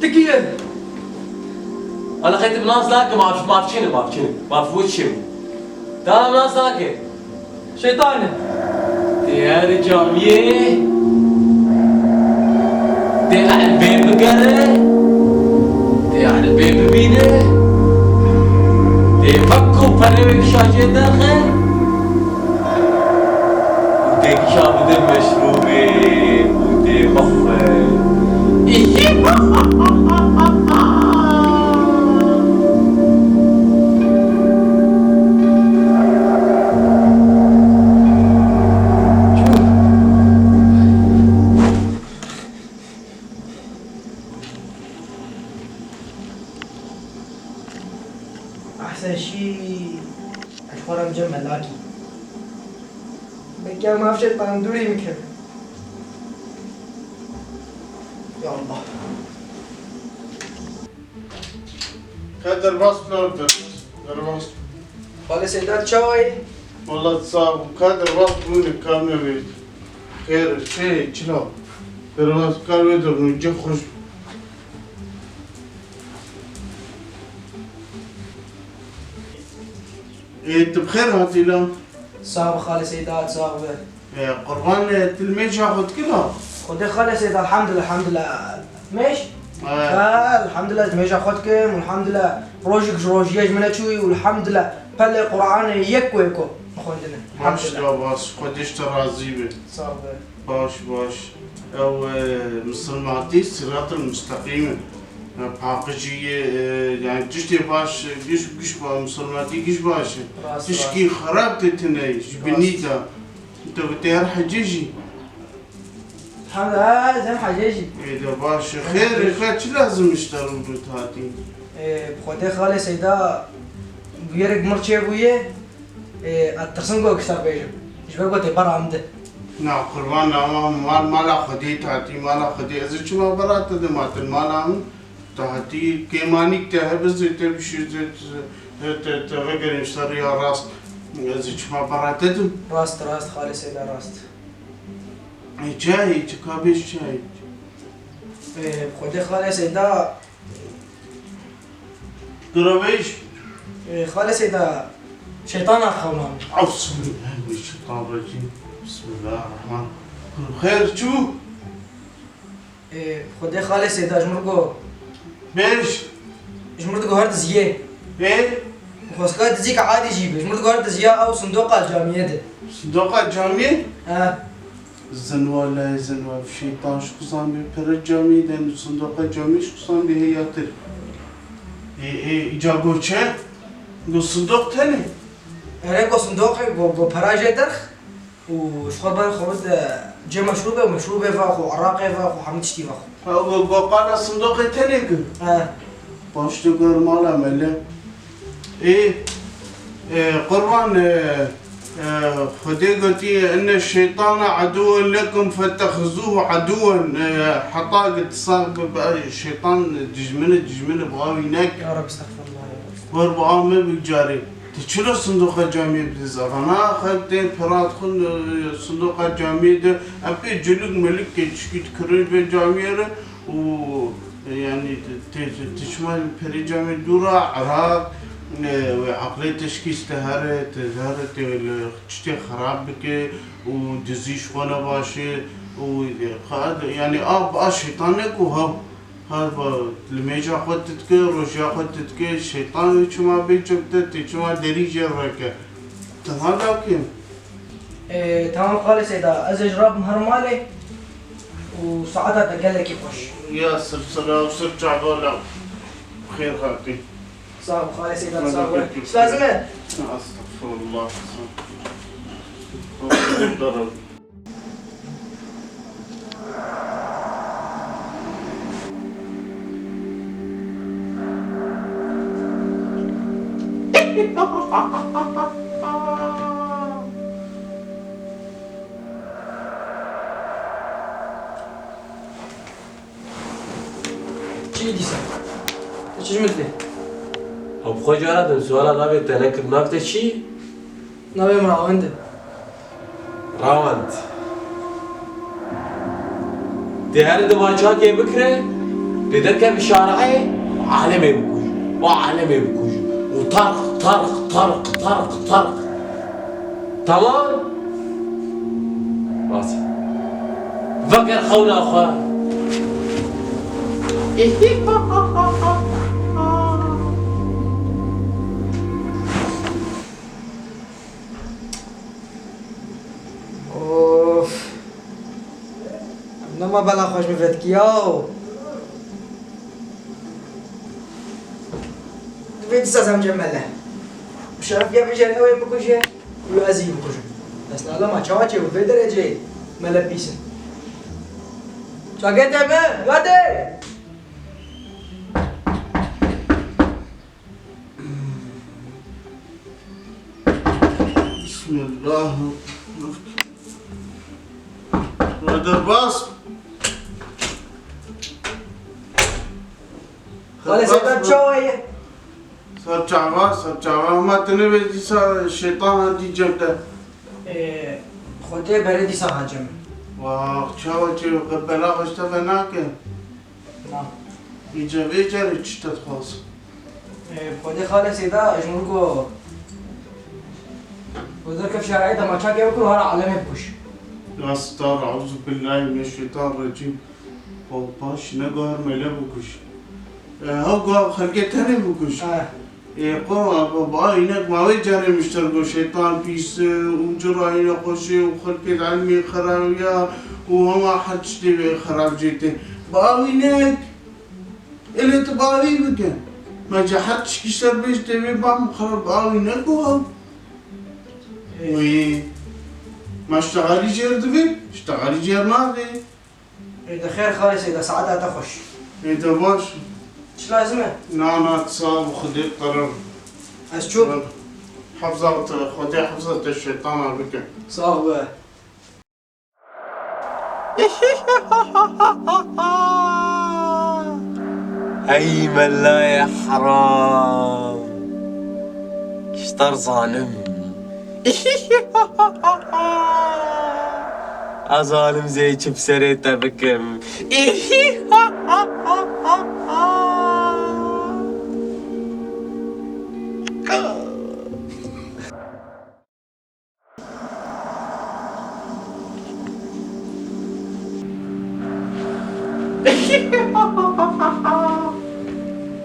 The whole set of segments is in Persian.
تكيه انا خيت بناس لاقي ما اعرف شنو ما اعرف وش شنو ترى بناس لاقي شيطانه ديار جاميه ديار البيب قره ديار البيب بيده دي فكوا فريق شاشه داخل وديك شاب دم مشروبي ودي مخه احسن شيء الفرم جمع لاكي بكي ما في شيء طندوري مكر يا الله خدر باص بلوتر درباص خالي سيدات شوي والله تصاب خدر باص بلوني كامل بيت خير شيء شلو درباص كان بيدر نجي خوش انت بخير هاتي لا صاحب خالي سيدات صاحبه يا قربان تلميذ اخذ كلها خدي خالي سيدات الحمد لله ماشي الحمد لله تميجا خدكم والحمد لله روجيج منتشوي والحمد لله بل قرآن يكو أخوندنا الحمد لله باش قديش ترازي به صافي باش او مسلماتي الصراط المستقيم باقجي يعني تشتي باش قش مسلماتي قش باش تشكي خراب تتنيش بنيتا انت بتيار حجيجي الحمد لله زين حجيجي اذا باش خير شو لازم يشتروا بروتاتي بخوتي خالي سيدا بيرق مرشي بويه الترسنقو اكثر بيجو شباب قلت برا عمده نعم قربان ما لا خدي تاتي ما لا خدي اذا شو ما برات دمات المال تاتي كيمانيك تهبز تمشي تغير يشتري راس اذا شو ما برات دم راست خالي سيدا راست جاي كابيش جاي بخوتي خالي سيدا دربيش خالي سيدا شيطان أخونا أعوذ بالله من الشيطان الرجيم بسم الله الرحمن الرحيم خير شو؟ خدي خالي سيدا جمرقو بيش؟ جمرقو هرد زيه ايه؟ وخسكات تزيك عادي جيبه جمرقو هرد زيه أو صندوق الجامعية ده صندوق الجامعية؟ ها زنوا لا زنوا في شيطان شو قصان بيبر الجامعية لأن صندوق الجامعية شو قصان به ياتر ايه إجابو چه؟ قو صندوق تاني ريكو صندوق جو براجة درخ وشخور بان خبز جي مشروبه ومشروبه فاخو عراقي فاخو حمد شتي فاخو قو قانا صندوق تاني ها باش تقول مالا ملا ايه قربان خدي قلتي ان الشيطان عدو لكم فاتخذوه عدوا حطاق اتصاب الشيطان دجمنه بغاوي هناك يا رب استغفر الله يا رب وربعاه ما بيجاري تشيلوا صندوق الجامعي بتزاف انا اخذت فرات خن صندوق الجامعي ده ابي جلوك ملك تشكي تكرر بالجامعي و يعني تشمل بري جامعي دورا عراق وعقلية تشكي استهارت تشتي خراب بك ودزيش وانا باشي يعني شيطانك وهو هذا لميجا خدتك روجا خدتك الشيطان شما بيجبتت شما دريجة ركا تمام لكن تمام خالص إذا أزجراب مهرمالي وساعتها تقلق يخش يا سلسلة وسرجع دولا خير خالتي صاحب خالص إذا صاحب لازمه استغفر الله ضرب چی دیسه؟ چیش مثلی؟ خب خجالت سوالا نبی تنکر نکته چی؟ نبیم راونده راوند ده هر دو باچا که بکره؟ تركب الشارعي عالمي بكوش وعالمي بكوش وطرق طرق طرق طرق طرق تمام؟ راسي فكر خونا اخوان اوف نما بلا خوش مفيد كياو تبيت سازم جمله بشرف يا بجاني وين بكوشه ويازي بكوشه بس لا ما تشاوتشي وفي درجه ملبيسه شاگرد من یاده بسم الله هذا باص ولا سيدنا شويه صار جعبا ما تنبي صار الشيطان هدي جبته خودي بردي ساعه واو شاوتشي وقبلا واشتفناك نعم يجي جري تشتتخلص خودي خالص إذا أجمعكوا وذلك في شرعي ده ما شاك يأكل هذا علمه بكش يا ستار أعوذ بالله من الشيطان الرجيم باش نقهر ملا بكش هو خلقت هني بكش يقوم بعينك ما وجهني مشتركوا شيطان بيس وجراي قشي وخلقت علمي خرابيا وهما حد شتي خراب جيتي بعينك اللي تباوي بك ما جحدش كسر بيش تبي بام خرب بعينك وهو وي ما اشتغلي جير دبي اشتغلي جير نادي إذا خير خالص إذا ساعتها تخش إذا باش إيش لازمه؟ نانا تصاب وخديت قرار أشوف حفظت الشيطان بك صعبة هي ملا يا حرام اشتر ظالم ظالم زي بسريته بكم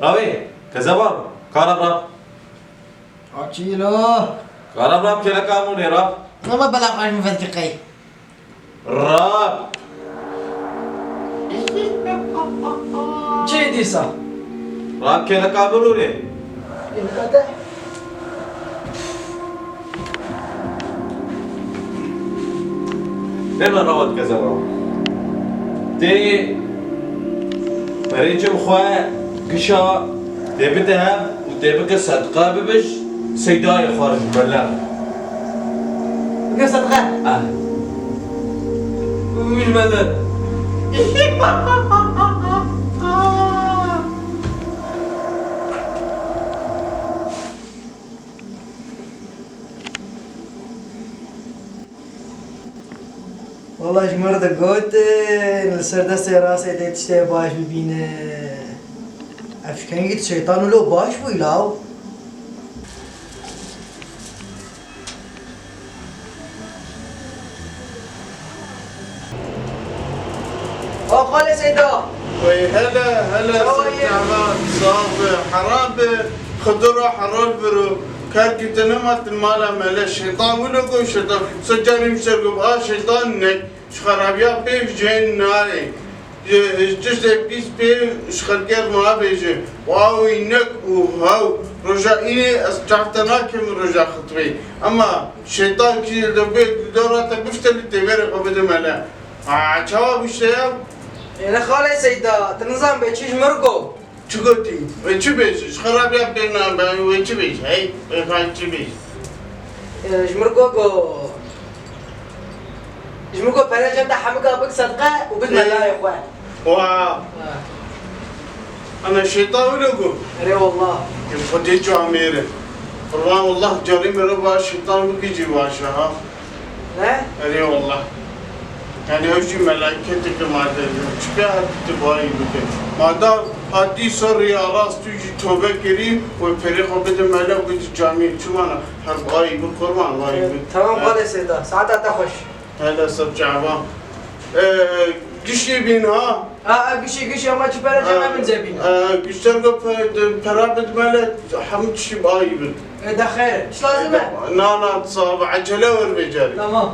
رابي كذبان كارب أشيله راب كلا كاموني راب ما بلا قاش مفتقي راب شيء ديسا راب كلا كاموني إنكده لما روت كذبان تي مريجم خواه قشا تبدها وتبقى صدقة ببش سيداي خارج ملا بقى صدقة وش ماذا والله ايش مرة قلت السردس راسي تشتي باش ببينه عرفت كان قلت شيطان ولو باش ويلاو قال سيدا وي هلا تعبان صاب حرام خضرة حرام برو كاركي تنمت المالا مالا الشيطان ولقو الشيطان سجاني مشرقو شيطان نك شخرابيا بيف جين ناري جشت بيس بيف شخرقير ما بيجي واو إنك وهاو رجع إني أستعفتنا كم رجع خطبي أما الشيطان كي دبيت دوراتك بفتل تبيري قبل مالا عشاوا بالشياب يا خالي سيدا تنظام بيتشيش مرقو شو قلتي؟ وين شو بيش؟ خراب يا ابننا وين شو بيش؟ هاي وين شو بيش؟ جمرقو بلا جنب حمقة بك صدقة وبدنا لا يا اخوان واو انا الشيطان ولقو اي والله يفضي جاميره والله والله جريمة ربع الشيطان بيجي واشا ها؟ ها؟ اي والله Yani evci meleketi ki madde çıkıyor hadi bayi bugün. Madem hadi sonra ya rast tuji tövbe kiri ve peri habede melek bu cami çumana her bayi bu kurban bayi bu. Tamam خلاص سيدا ساعات تخش. هلا صرت جعبان. Gişi bin ha. قشي ama çıpere cama من زبين. Güçler para bedmele hamd şi bayi bu. ده خير. ايش لازم؟ نانا تصاب عجله وربجاري. تمام.